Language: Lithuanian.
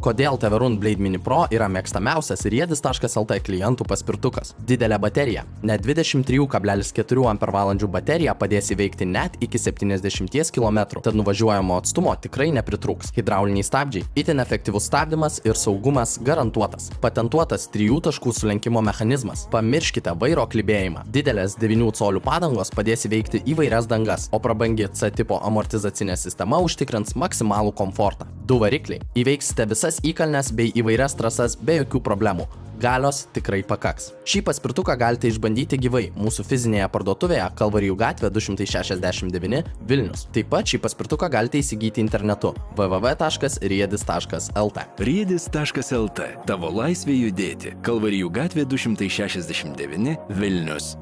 Kodėl Teverun Blade Mini Pro yra mėgstamiausias riedis.lt klientų paspirtukas? Didelė baterija. Net 23,4 Ah baterija padės įveikti net iki 70 km, tad nuvažiuojamo atstumo tikrai nepritrūks. Hidrauliniai stabdžiai, itin efektyvus stabdymas ir saugumas garantuotas. Patentuotas 3 taškų sulenkimo mechanizmas. Pamirškite vairo klibėjimą. Didelės 9 colių padangos padės įveikti įvairias dangas, o prabangi C tipo amortizacinė sistema užtikrins maksimalų komfortą. 2 varikliai. Įveiksite visas įkalnes bei įvairias trasas be jokių problemų. Galios tikrai pakaks. Šį paspirtuką galite išbandyti gyvai mūsų fizinėje parduotuvėje Kalvarijų gatvė 269 Vilnius. Taip pat šį paspirtuką galite įsigyti internetu www.riedis.lt. Riedis.lt. Tavo laisvė judėti. Kalvarijų gatvė 269 Vilnius.